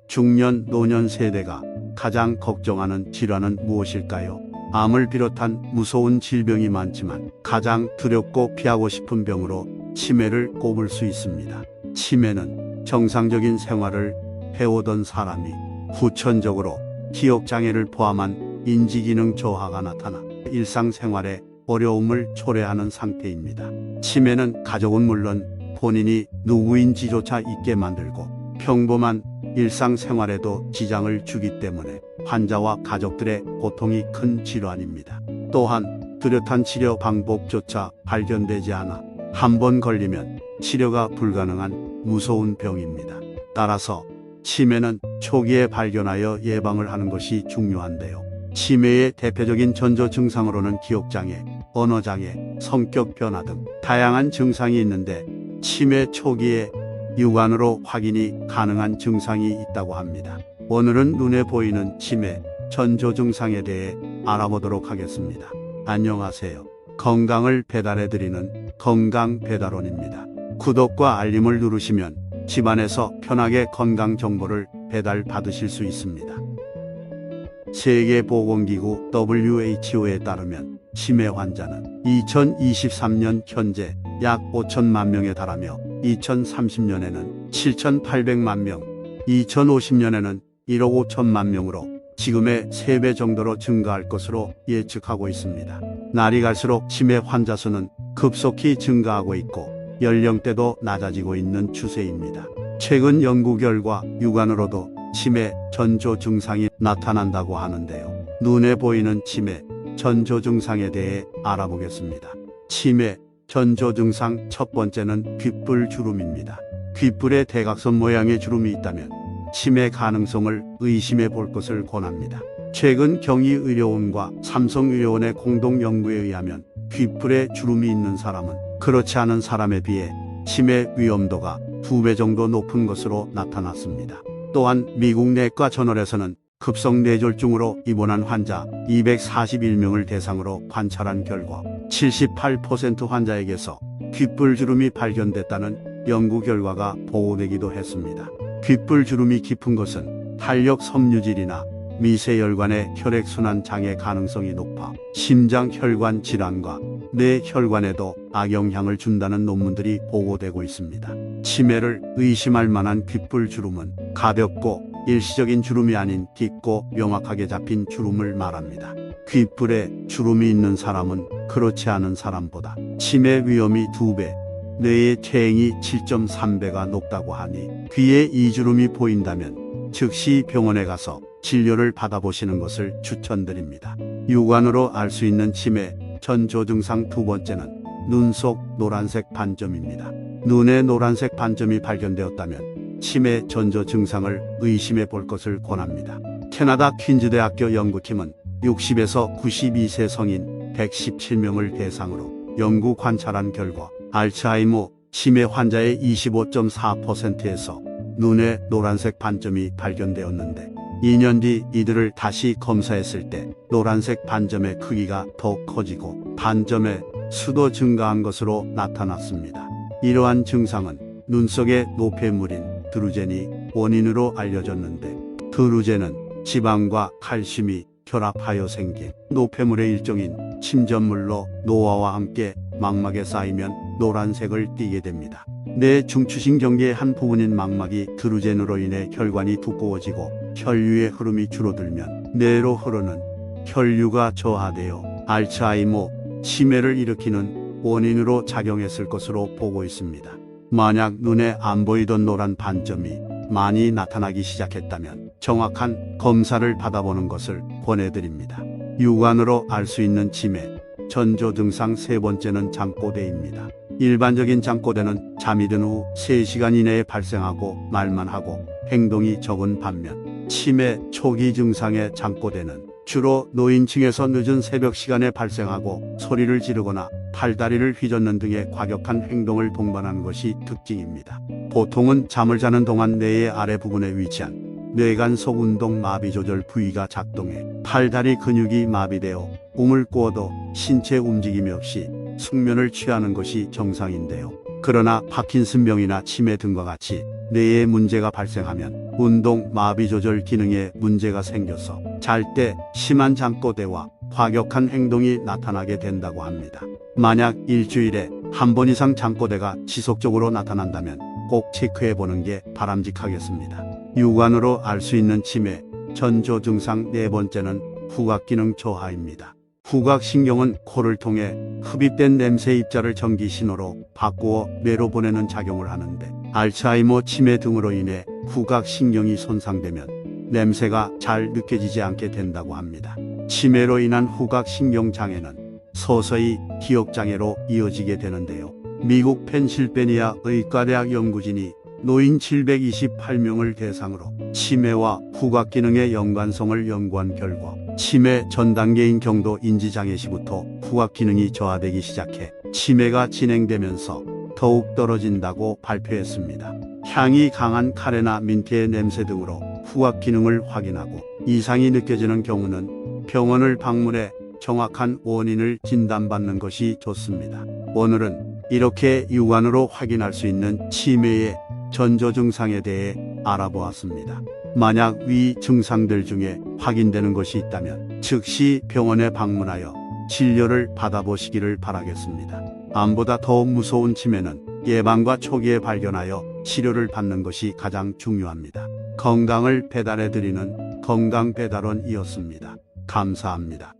중년, 노년 세대가 가장 걱정하는 질환은 무엇일까요? 암을 비롯한 무서운 질병이 많지만 가장 두렵고 피하고 싶은 병으로 치매를 꼽을 수 있습니다. 치매는 정상적인 생활을 해오던 사람이 후천적으로 기억장애를 포함한 인지기능 저하가 나타나 일상생활에 어려움을 초래하는 상태입니다. 치매는 가족은 물론 본인이 누구인지조차 잊게 만들고 평범한 일상생활에도 지장을 주기 때문에 환자와 가족들의 고통이 큰 질환입니다. 또한 뚜렷한 치료 방법조차 발견되지 않아 한 번 걸리면 치료가 불가능한 무서운 병입니다. 따라서 치매는 초기에 발견하여 예방을 하는 것이 중요한데요. 치매의 대표적인 전조 증상으로는 기억장애, 언어장애, 성격 변화 등 다양한 증상이 있는데 치매 초기에 육안으로 확인이 가능한 증상이 있다고 합니다. 오늘은 눈에 보이는 치매 전조 증상에 대해 알아보도록 하겠습니다. 안녕하세요. 건강을 배달해드리는 건강배달원입니다. 구독과 알림을 누르시면 집안에서 편하게 건강 정보를 배달받으실 수 있습니다. 세계보건기구 WHO에 따르면 치매 환자는 2023년 현재 약 5천만 명에 달하며 2030년에는 7,800만 명, 2050년에는 1억 5천만 명으로 지금의 3배 정도로 증가할 것으로 예측하고 있습니다. 날이 갈수록 치매 환자 수는 급속히 증가하고 있고 연령대도 낮아지고 있는 추세입니다. 최근 연구 결과 육안으로도 치매 전조 증상이 나타난다고 하는데요. 눈에 보이는 치매 전조 증상에 대해 알아보겠습니다. 치매 전조 증상 첫 번째는 귓불 주름입니다. 귓불에 대각선 모양의 주름이 있다면 치매 가능성을 의심해 볼 것을 권합니다. 최근 경희의료원과 삼성의료원의 공동 연구에 의하면 귓불에 주름이 있는 사람은 그렇지 않은 사람에 비해 치매 위험도가 2배 정도 높은 것으로 나타났습니다. 또한 미국 내과 저널에서는 급성뇌졸중으로 입원한 환자 241명을 대상으로 관찰한 결과 78% 환자에게서 귓불 주름이 발견됐다는 연구 결과가 보고되기도 했습니다. 귓불 주름이 깊은 것은 탄력 섬유질이나 미세혈관의 혈액순환 장애 가능성이 높아 심장혈관 질환과 뇌혈관에도 악영향을 준다는 논문들이 보고되고 있습니다. 치매를 의심할 만한 귓불 주름은 가볍고 일시적인 주름이 아닌 깊고 명확하게 잡힌 주름을 말합니다. 귓불에 주름이 있는 사람은 그렇지 않은 사람보다 치매 위험이 2배, 뇌의 퇴행이 7.3배가 높다고 하니 귀에 이 주름이 보인다면 즉시 병원에 가서 진료를 받아보시는 것을 추천드립니다. 육안으로 알 수 있는 치매 전조 증상 두 번째는 눈 속 노란색 반점입니다. 눈에 노란색 반점이 발견되었다면 치매 전조 증상을 의심해 볼 것을 권합니다. 캐나다 퀸즈대학교 연구팀은 60에서 92세 성인 117명을 대상으로 연구 관찰한 결과 알츠하이머 치매 환자의 25.4%에서 눈에 노란색 반점이 발견되었는데 2년 뒤 이들을 다시 검사했을 때 노란색 반점의 크기가 더 커지고 반점의 수도 증가한 것으로 나타났습니다. 이러한 증상은 눈 속의 노폐물인 드루젠이 원인으로 알려졌는데 드루젠은 지방과 칼슘이 결합하여 생긴 노폐물의 일종인 침전물로 노화와 함께 망막에 쌓이면 노란색을 띠게 됩니다. 뇌 중추신경계의 한 부분인 망막이 드루젠으로 인해 혈관이 두꺼워지고 혈류의 흐름이 줄어들면 뇌로 흐르는 혈류가 저하되어 알츠하이머 치매를 일으키는 원인으로 작용했을 것으로 보고 있습니다. 만약 눈에 안 보이던 노란 반점이 많이 나타나기 시작했다면 정확한 검사를 받아보는 것을 권해드립니다. 육안으로 알 수 있는 치매 전조 증상 세 번째는 잠꼬대입니다. 일반적인 잠꼬대는 잠이 든 후 3시간 이내에 발생하고 말만 하고 행동이 적은 반면 치매 초기 증상의 잠꼬대는 주로 노인층에서 늦은 새벽 시간에 발생하고 소리를 지르거나 팔다리를 휘젓는 등의 과격한 행동을 동반하는 것이 특징입니다. 보통은 잠을 자는 동안 뇌의 아래 부분에 위치한 뇌간속 운동 마비 조절 부위가 작동해 팔다리 근육이 마비되어 꿈을 꾸어도 신체 움직임이 없이 숙면을 취하는 것이 정상인데요. 그러나 파킨슨병이나 치매 등과 같이 뇌에 문제가 발생하면 운동 마비 조절 기능에 문제가 생겨서 잘 때 심한 잠꼬대와 과격한 행동이 나타나게 된다고 합니다. 만약 일주일에 한 번 이상 잠꼬대가 지속적으로 나타난다면 꼭 체크해 보는 게 바람직하겠습니다. 육안으로 알 수 있는 치매 전조 증상 네 번째는 후각기능 저하입니다. 후각신경은 코를 통해 흡입된 냄새 입자를 전기 신호로 바꾸어 뇌로 보내는 작용을 하는데 알츠하이머 치매 등으로 인해 후각신경이 손상되면 냄새가 잘 느껴지지 않게 된다고 합니다. 치매로 인한 후각신경 장애는 서서히 기억장애로 이어지게 되는데요. 미국 펜실베니아 의과대학 연구진이 노인 728명을 대상으로 치매와 후각기능의 연관성을 연구한 결과 치매 전 단계인 경도 인지장애 시부터 후각기능이 저하되기 시작해 치매가 진행되면서 더욱 떨어진다고 발표했습니다. 향이 강한 카레나 민트의 냄새 등으로 후각기능을 확인하고 이상이 느껴지는 경우는 병원을 방문해 정확한 원인을 진단받는 것이 좋습니다. 오늘은 이렇게 육안으로 확인할 수 있는 치매의 전조 증상에 대해 알아보았습니다. 만약 위 증상들 중에 확인되는 것이 있다면 즉시 병원에 방문하여 진료를 받아보시기를 바라겠습니다. 암보다 더욱 무서운 치매는 예방과 초기에 발견하여 치료를 받는 것이 가장 중요합니다. 건강을 배달해드리는 건강배달원이었습니다. 감사합니다.